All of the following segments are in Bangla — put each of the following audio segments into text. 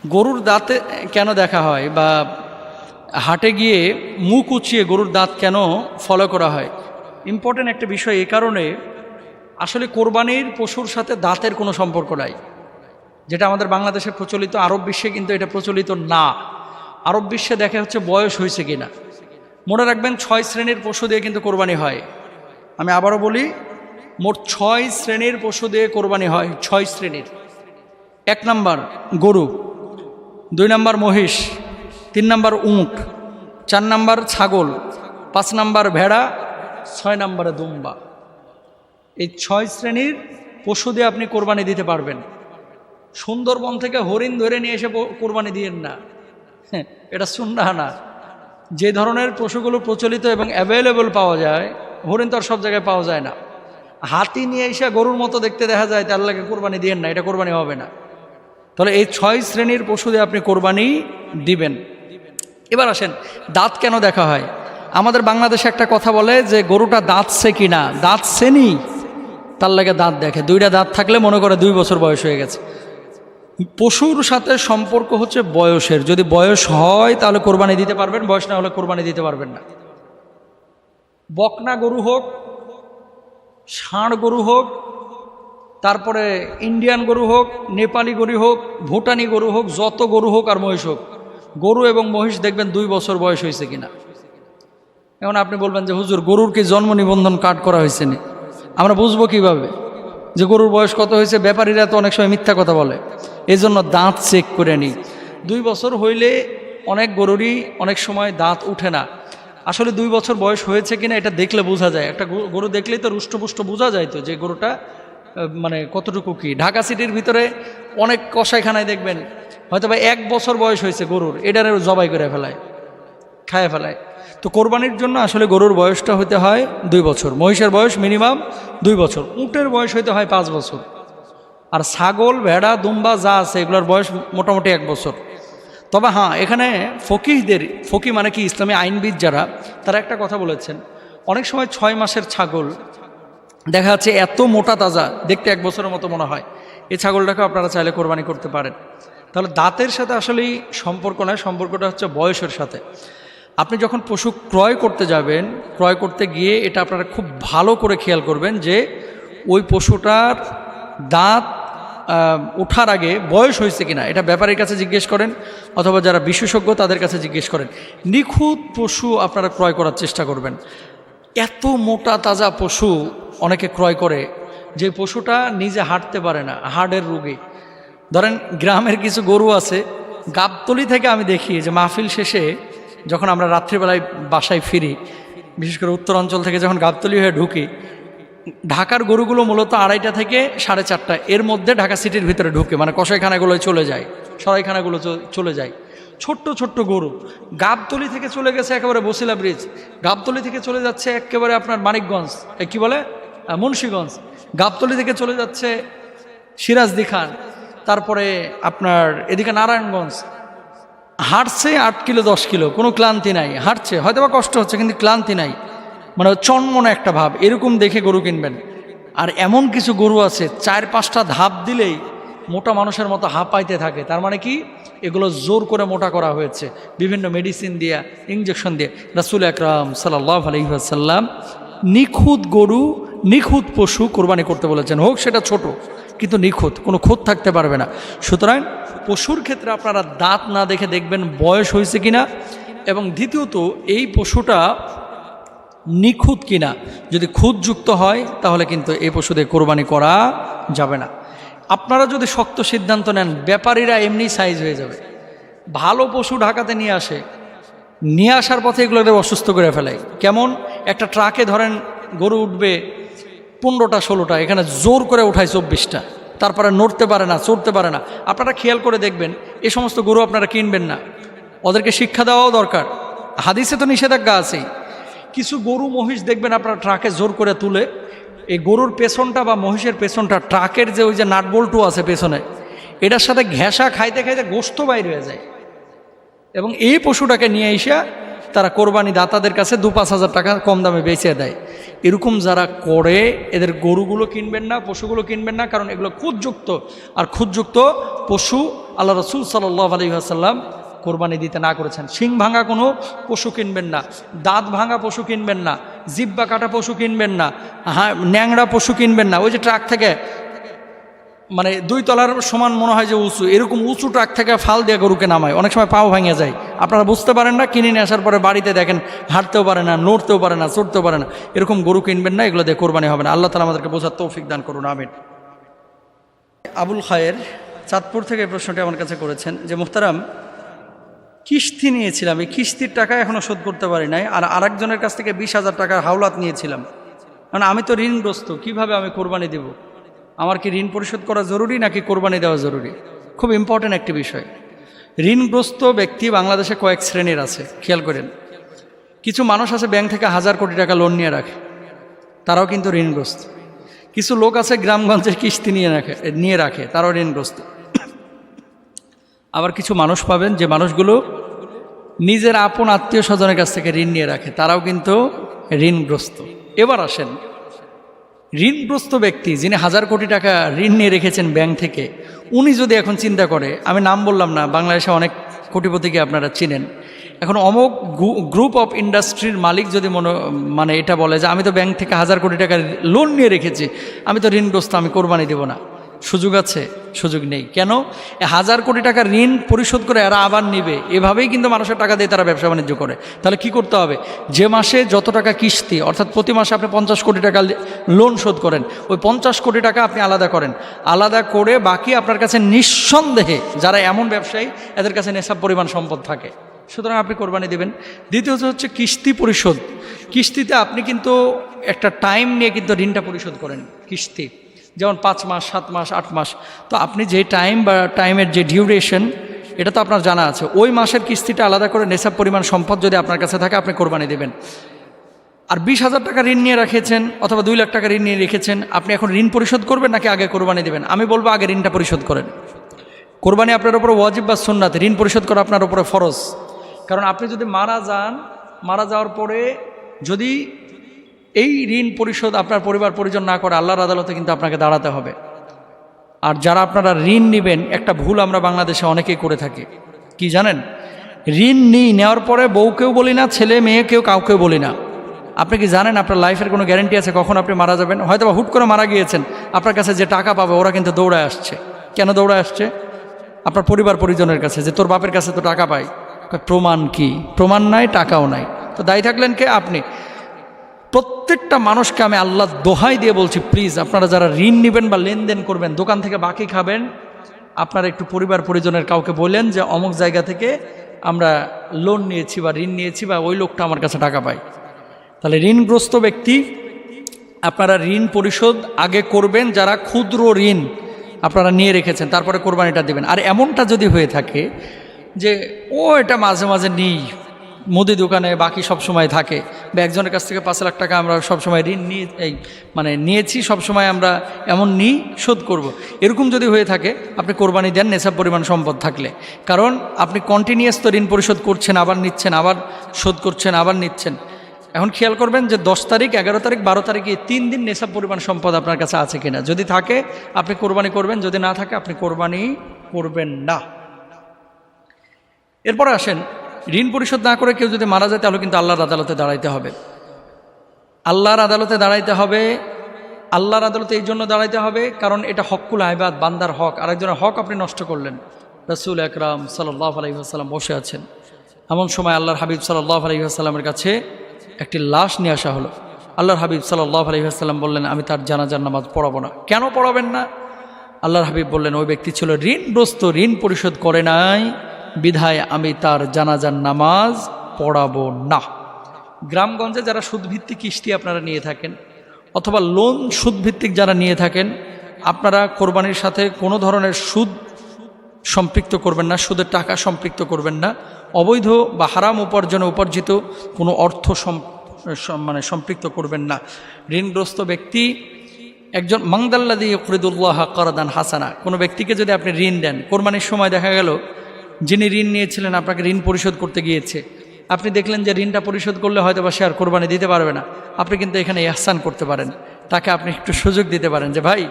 গরুর দাঁতে কেন দেখা হয়, বা হাটে গিয়ে মুখ উঁচিয়ে গরুর দাঁত কেন ফলো করা হয়? ইম্পর্টেন্ট একটা বিষয় এই কারণে, আসলে কোরবানির পশুর সাথে দাঁতের কোনো সম্পর্ক নাই, যেটা আমাদের বাংলাদেশে প্রচলিত। আরব বিশ্বে কিন্তু এটা প্রচলিত না। আরব বিশ্বে দেখা হচ্ছে বয়স হয়েছে কিনা। মনে রাখবেন 6 শ্রেণীর পশু দিয়ে কিন্তু কোরবানি হয়। আমি আবারও বলি, মোট 6 শ্রেণীর পশু দিয়ে কোরবানি হয়। 6 শ্রেণীর। 1 নাম্বার গরু, 2 নাম্বার মহিষ, 3 নাম্বার উট, 4 নাম্বার ছাগল, 5 নাম্বার ভেড়া, 6 নাম্বারে দুম্বা। এই 6 শ্রেণীর পশু দিয়ে আপনি কোরবানি দিতে পারবেন। সুন্দরবন থেকে হরিণ ধরে নিয়ে এসে কোরবানি দিয়েন না, এটা সুন্নাহ না। যে ধরনের পশুগুলো প্রচলিত এবং অ্যাভেলেবল পাওয়া যায়, হরিণ তো আর সব জায়গায় পাওয়া যায় না। হাতি নিয়ে এসে গরুর মতো দেখতে দেখা যায়, তার লাগে কোরবানি দিয়েন না, এটা কোরবানি হবে না। তাহলে এই 6 শ্রেণীর পশু দিয়ে আপনি কোরবানি দিবেন। এবার আসেন, দাঁত কেন দেখা হয়? আমাদের বাংলাদেশে একটা কথা বলে যে গরুটা দাঁতছে কিনা, দাঁতছেনি, তার লাগে দাঁত দেখে। 2টা দাঁত থাকলে মনে করে 2 বছর বয়স হয়ে গেছে। পশুর সাথে সম্পর্ক হচ্ছে বয়সের। যদি বয়স হয় তাহলে কোরবানি দিতে পারবেন, বয়স না হলে কোরবানি দিতে পারবেন না। বকনা গরু হোক, ষাঁড় গরু হোক, তারপরে ইন্ডিয়ান গরু হোক, নেপালি গরু হোক, ভুটানি গরু হোক, যত গরু হোক আর মহিষ হোক, গরু এবং মহিষ দেখবেন 2 বছর বয়স হয়েছে কিনা। এখন আপনি বলবেন যে হুজুর, গরুর কি জন্ম নিবন্ধন কার্ড করা হয়েছে না? আমরা বুঝবো কিভাবে যে গরুর বয়স কত হয়েছে? ব্যাপারীরা তো অনেক সময় মিথ্যা কথা বলে, এই জন্য দাঁত চেক করে নিই। 2 বছর হইলে অনেক গরুরই অনেক সময় দাঁত উঠে না। আসলে 2 বছর বয়স হয়েছে কিনা এটা দেখলে বোঝা যায়। একটা গরু দেখলেই তো রুষ্টপুষ্ট বোঝা যায় তো যে গরুটা মানে কতটুকু কি। ঢাকা সিটির ভিতরে অনেক কসাইখানায় দেখবেন হয়তো বা 1 বছর বয়স হয়েছে গরুর, এটারে জবাই করে ফেলায়, খায় ফেলায়। তো কোরবানির জন্য আসলে গরুর বয়সটা হতে হয় 2 বছর, মহিষের বয়স মিনিমাম 2 বছর, উটের বয়স হইতে হয় 5 বছর, আর ছাগল, ভেড়া, দুম্বা যা আছে এগুলোর বয়স মোটামুটি 1 বছর। তবে হ্যাঁ, এখানে ফকি মানে কি, ইসলামী আইনবিদ যারা, তারা একটা কথা বলেছেন, অনেক সময় 6 মাসের ছাগল দেখা যাচ্ছে এত মোটা তাজা, দেখতে 1 বছরের মতো মনে হয়, এই ছাগলটাকে আপনারা চাইলে কোরবানি করতে পারেন। তাহলে দাঁতের সাথে আসলেই সম্পর্ক নয়, সম্পর্কটা হচ্ছে বয়সের সাথে। আপনি যখন পশু ক্রয় করতে যাবেন, ক্রয় করতে গিয়ে এটা আপনারা খুব ভালো করে খেয়াল করবেন যে ওই পশুটার দাঁত ওঠার আগে বয়স হয়েছে কিনা, এটা ব্যাপারীর কাছে জিজ্ঞেস করেন, অথবা যারা বিশেষজ্ঞ তাদের কাছে জিজ্ঞেস করেন। নিখুঁত পশু আপনারা ক্রয় করার চেষ্টা করবেন। এত মোটা তাজা পশু অনেকে ক্রয় করে যে পশুটা নিজে হাঁটতে পারে না, হাড়ের রোগী। ধরেন গ্রামের কিছু গরু আছে, গাবতলি থেকে আমি দেখি যে মাহফিল শেষে যখন আমরা রাত্রিবেলায় বাসায় ফিরি, বিশেষ করে উত্তর অঞ্চল থেকে যখন গাবতলি হয়ে ঢুকি, ঢাকার গরুগুলো মূলত 2:30 থেকে 4:30 এর মধ্যে ঢাকা সিটির ভিতরে ঢুকে, মানে কসাইখানাগুলোয় চলে যায়, সরাইখানাগুলো চলে যায়। ছোট্ট ছোট্ট গরু গাবতলি থেকে চলে গেছে একেবারে বসিলা ব্রিজ, গাবতলি থেকে চলে যাচ্ছে একেবারে আপনার মানিকগঞ্জ, কি বলে মুন্সিগঞ্জ, গাবতলি থেকে চলে যাচ্ছে সিরাজদি খান, তারপরে আপনার এদিকে নারায়ণগঞ্জ। হাঁটছে 8 কিলো 10 কিলো, কোনো ক্লান্তি নাই, হাঁটছে, হয়তো বা কষ্ট হচ্ছে কিন্তু ক্লান্তি নাই, মানে চনমনে একটা ভাব। এরকম দেখে গরু কিনবেন। আর এমন কিছু গরু আছে 4-5টা ধাপ দিলেই মোটা মানুষের মতো হাঁপাইতে থাকে। তার মানে কি, এগুলো জোর করে মোটা করা হয়েছে বিভিন্ন মেডিসিন দিয়া, ইঞ্জেকশন দিয়ে। রাসূল আকরাম সাল্লাল্লাহু আলাইহি ওয়াসাল্লাম নিখুঁত গরু, নিখুঁত পশু কোরবানি করতে বলেছেন, হোক সেটা ছোট কিন্তু নিখুঁত, কোনো খুঁত থাকতে পারবে না। সুতরাং পশুর ক্ষেত্রে আপনারা দাঁত না দেখে দেখবেন বয়স হয়েছে কিনা, এবং দ্বিতীয়ত এই পশুটা নিখুঁত কিনা। যদি খুঁতযুক্ত হয় তাহলে কিন্তু এই পশু দিয়ে কোরবানি করা যাবে না। আপনারা যদি শক্ত সিদ্ধান্ত নেন, ব্যাপারীরা এমনি সাইজ হয়ে যাবে। ভালো পশু ঢাকাতে নিয়ে আসে, নিয়ে আসার পথে এগুলোকে অসুস্থ করে ফেলায়। কেমন, একটা ট্রাকে ধরেন গরু উঠবে 15টা 16টা, এখানে জোর করে উঠায় 24টা, তারপরে নড়তে পারে না, চড়তে পারে না। আপনারা খেয়াল করে দেখবেন, এই সমস্ত গরু আপনারা কিনবেন না, ওদেরকে শিক্ষা দেওয়াও দরকার। হাদিসে তো নিষেধাজ্ঞা আছেই। কিছু গরু মহিষ দেখবেন আপনারা ট্রাকে জোর করে তুলে, এই গরুর পেছনটা বা মহিষের পেছনটা, ট্রাকের যে ওই যে নাটবল্টু আছে পেছনে, এটার সাথে ঘেঁষা খাইতে খাইতে গোস্ত বাইর হয়ে যায়। এবং এই পশুটাকে নিয়ে এসে তারা কোরবানি দাতাদের কাছে 2-5 হাজার টাকা কম দামে বেচে দেয়। এরকম যারা করে এদের গরুগুলো কিনবেন না, পশুগুলো কিনবেন না, কারণ এগুলো খুদযুক্ত। আর খুদযুক্ত পশু আল্লাহ রাসূল সাল্লাল্লাহু আলাইহি ওয়াসাল্লাম কোরবানি দিতে না করেছেন। শিং ভাঙা কোনো পশু কিনবেন না, দাঁত ভাঙা পশু কিনবেন না, জিব্বা কাটা পশু কিনবেন না, ন্যাংরা পশু কিনবেন না। ওই যে ট্রাক থেকে মানে 2 তলার সমান মনে হয় যে উঁচু, এরকম উঁচু ট্রাক থেকে ফাল দিয়ে গরুকে নামায়, অনেক সময় পাও ভেঙে যায়। আপনারা বুঝতে পারেন না, কিনে নিয়ে আসার পরে বাড়িতে দেখেন হাঁটতেও পারে না, নড়তেও পারে না, চড়তেও পারে না। এরকম গরু কিনবেন না, এগুলো দিয়ে কোরবানি হবে না। আল্লাহ তাআলা আমাদেরকে বোঝার তৌফিক দান করুন, আমিন। আবুল খায়ের চাঁদপুর থেকে এই প্রশ্নটি আমার কাছে করেছেন যে মুহতারাম, কিস্তি নিয়েছিলাম, এই কিস্তির টাকা এখনও শোধ করতে পারি নাই, আর আরেকজনের কাছ থেকে 20,000 টাকার হাওলাত নিয়েছিলাম। মানে আমি তো ঋণগ্রস্ত, কিভাবে আমি কোরবানি দেব? আমার কি ঋণ পরিশোধ করা জরুরি নাকি কোরবানি দেওয়া জরুরি? খুব ইম্পর্ট্যান্ট একটি বিষয়। ঋণগ্রস্ত ব্যক্তি বাংলাদেশে কয়েক শ্রেণীর আছে, খেয়াল করেন। কিছু মানুষ আছে ব্যাংক থেকে 1000 কোটি টাকা লোন নিয়ে রাখে, তারাও কিন্তু ঋণগ্রস্ত। কিছু লোক আছে গ্রামগঞ্জের কিস্তি নিয়ে রাখে, তারাও ঋণগ্রস্ত। আবার কিছু মানুষ পাবেন যে মানুষগুলো নিজের আপন আত্মীয় স্বজনের কাছ থেকে ঋণ নিয়ে রাখে, তারাও কিন্তু ঋণগ্রস্ত। এবার আসেন, ঋণগ্রস্ত ব্যক্তি যিনি 1000 কোটি টাকা ঋণ নিয়ে রেখেছেন ব্যাংক থেকে, উনি যদি এখন চিন্তা করে, আমি নাম বললাম না, বাংলাদেশে অনেক কোটিপতিকে আপনারা চিনেন, এখন অমুক গ্রুপ অফ ইন্ডাস্ট্রির মালিক যদি মানে এটা বলে যে আমি তো ব্যাংক থেকে 1000 কোটি টাকা লোন নিয়ে রেখেছি, আমি তো ঋণগ্রস্ত, আমি কোরবানি দেব না, সুযোগ আছে? সুযোগ নেই। কেন? 1000 কোটি টাকা ঋণ পরিশোধ করে এরা আবার নিবে, এভাবেই কিন্তু মানুষের টাকা দিয়ে তারা ব্যবসা বাণিজ্য করে। তাহলে কি করতে হবে? যে মাসে যত টাকা কিস্তি, অর্থাৎ প্রতি মাসে আপনি 50 কোটি টাকা লোন শোধ করেন, ওই 50 কোটি টাকা আপনি আলাদা করেন, আলাদা করে বাকি আপনার কাছে নিঃসন্দেহে যারা এমন ব্যবসায়ী এদের কাছে নেশাব পরিমাণ সম্পদ থাকে, সুতরাং আপনি কোরবানি দেবেন। দ্বিতীয়ত হচ্ছে কিস্তি পরিশোধ। কিস্তিতে আপনি কিন্তু একটা টাইম নিয়ে কিন্তু ঋণটা পরিশোধ করেন, কিস্তি যেমন 5 মাস, 7 মাস, 8 মাস। তো আপনি যে টাইম বা টাইমের যে ডিউরেশন, এটা তো আপনার জানা আছে, ওই মাসের কিস্তিটা আলাদা করে নেশাব পরিমাণ সম্পদ যদি আপনার কাছে থাকে, আপনি কোরবানি দেবেন। আর 20,000 টাকা ঋণ নিয়ে রেখেছেন অথবা 2 লাখ টাকা ঋণ নিয়ে রেখেছেন, আপনি এখন ঋণ পরিশোধ করবেন নাকি আগে কোরবানি দেবেন? আমি বলবো আগে ঋণটা পরিশোধ করেন। কোরবানি আপনার উপরে ওয়াজিব বা সুন্নাত, ঋণ পরিশোধ করা আপনার উপরে ফরজ। কারণ আপনি যদি মারা যান, মারা যাওয়ার পরে যদি এই ঋণ পরিশোধ আপনার পরিবার পরিজন না করে, আল্লাহর আদালতে কিন্তু আপনাকে দাঁড়াতে হবে। আর যারা আপনারা ঋণ নেবেন, একটা ভুল আমরা বাংলাদেশে অনেকেই করে থাকি, কি জানেন? ঋণ নেওয়ার পরে বউকেও বলি না, ছেলে মেয়েকেও কাউকেও বলি না। আপনি কি জানেন আপনার লাইফের কোনো গ্যারান্টি আছে কখন আপনি মারা যাবেন? হয়তো বা হুট করে মারা গিয়েছেন, আপনার কাছে যে টাকা পাবে ওরা কিন্তু দৌড়ায় আসছে। কেন দৌড়ায় আসছে? আপনার পরিবার পরিজনের কাছে, যে তোর বাপের কাছে তো টাকা পাই। প্রমাণ কি? প্রমাণ নাই, টাকাও নাই, তো দায়ী থাকলেন কে? আপনি। প্রত্যেকটা মানুষকে আমি আল্লাহ দোহাই দিয়ে বলছি, প্লিজ আপনারা যারা ঋণ নেবেন বা লেনদেন করবেন, দোকান থেকে বাকি খাবেন, আপনারা একটু পরিবার পরিজনের কাউকে বলেন যে অমুক জায়গা থেকে আমরা লোন নিয়েছি বা ঋণ নিয়েছি বা ওই লোকটা আমার কাছে টাকা পায়। তাহলে ঋণগ্রস্ত ব্যক্তি, আপনারা ঋণ পরিশোধ আগে করবেন যারা ক্ষুদ্র ঋণ আপনারা নিয়ে রেখেছেন, তারপরে কোরবানিটা দেবেন। আর এমনটা যদি হয়ে থাকে যে এটা মাঝে মাঝে নিই, মুদি দোকানে বাকি সব সময় থাকে, বা একজনের কাছ থেকে 5 লাখ টাকা আমরা সবসময় ঋণ নিয়েছি, সবসময় আমরা এমন নিই, শোধ করব, এরকম যদি হয়ে থাকে, আপনি কোরবানি দেন নেশাব পরিমাণ সম্পদ থাকলে। কারণ আপনি কন্টিনিউয়াস তো ঋণ পরিশোধ করছেন, আবার নিচ্ছেন, আবার শোধ করছেন, আবার নিচ্ছেন। এখন খেয়াল করবেন যে 10 তারিখ, 11 তারিখ, 12 তারিখে 3 দিন নেশাব পরিমাণ সম্পদ আপনার কাছে আছে কিনা। যদি থাকে আপনি কোরবানি করবেন, যদি না থাকে আপনি কোরবানি করবেন না। এরপরে আসেন, ঋণ পরিশোধ না করে কেউ যদি মারা যায়, তাহলে কিন্তু আল্লাহর আদালতে দাঁড়াইতে হবে। আল্লাহর আদালতে দাঁড়াইতে হবে। আল্লাহর আদালতে এই জন্য দাঁড়াইতে হবে কারণ এটা হকুল ইবাদ, বান্দার হক। আরেকজনের হক আপনি নষ্ট করলেন। রাসূল আকরাম সাল্লাল্লাহু আলাইহি ওয়াসাল্লাম বসে আছেন, এমন সময় আল্লাহর হাবিব সাল্লাল্লাহু আলাইহি ওয়াসাল্লামের কাছে একটি লাশ নিয়ে আসা হলো। আল্লাহর হাবিব সাল্লাল্লাহু আলাইহি ওয়াসাল্লাম বললেন, আমি তার জানাজার নামাজ পড়াবো না। কেন পড়াবেন না? আল্লাহর হাবিব বললেন, ওই ব্যক্তি ছিল ঋণগ্রস্ত, ঋণ পরিশোধ করে নাই, বিধায় আমি তার জানাজার নামাজ পড়াবো না। গ্রামগঞ্জে যারা সুদভিত্তিক কিস্তি আপনারা নিয়ে থাকেন অথবা লোন সুদভিত্তিক যারা নিয়ে থাকেন, আপনারা কোরবানির সাথে কোনো ধরনের সুদ সম্পৃক্ত করবেন না, সুদের টাকা সম্পৃক্ত করবেন না। অবৈধ বা হারাম উপার্জনে উপার্জিত কোনো অর্থ সম্পৃক্ত করবেন না। ঋণগ্রস্ত ব্যক্তি একজন মাংদাল্লাযী ইউকরিদুল্লাহ কারদান হাসানা, কোনো ব্যক্তিকে যদি আপনি ঋণ দেন, কোরবানির সময় দেখা গেল যিনি ঋণ নিয়েছিলেন আপনাকে ঋণ পরিশোধ করতে গিয়েছে, আপনি দেখলেন যে ঋণটা পরিশোধ করলে হয়তো বা সে আর কোরবানি দিতে পারবে না, আপনি কিন্তু এখানে ইহসান করতে পারেন, তাকে আপনি একটু সুযোগ দিতে পারেন যে ভাই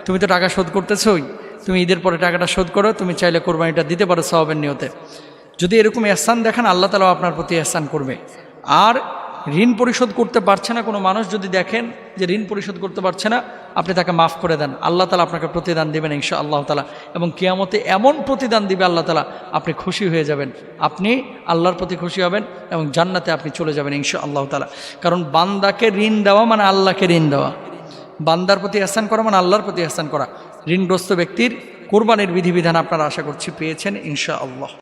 তুমি তো টাকা শোধ করতেছই, তুমি ঈদের পরে টাকাটা শোধ করো, তুমি চাইলে কোরবানিটা দিতে পারো সওয়াবের নিয়তে। যদি এরকম ইহসান দেখান, আল্লাহ তাআলা আপনার প্রতি ইহসান করবে। আর ঋণ পরিশোধ করতে পারছে না কোনো মানুষ যদি দেখেন যে ঋণ পরিশোধ করতে পারছে না, আপনি তাকে মাফ করে দেন, আল্লাহ তাআলা আপনাকে প্রতিদান দেবেন ইনশাআল্লাহ তাআলা। এবং কিয়ামতে এমন প্রতিদান দিবে আল্লাহ তাআলা, আপনি খুশি হয়ে যাবেন, আপনি আল্লাহর প্রতি খুশি হবেন এবং জান্নাতে আপনি চলে যাবেন ইনশাআল্লাহ তাআলা। কারণ বান্দাকে ঋণ দেওয়া মানে আল্লাহকে ঋণ দেওয়া, বান্দার প্রতি ইহসান করা মানে আল্লাহর প্রতি ইহসান করা। ঋণগ্রস্ত ব্যক্তির কোরবানির বিধিবিধান আপনারা আশা করছি পেয়েছেন ইনশাআল্লাহ।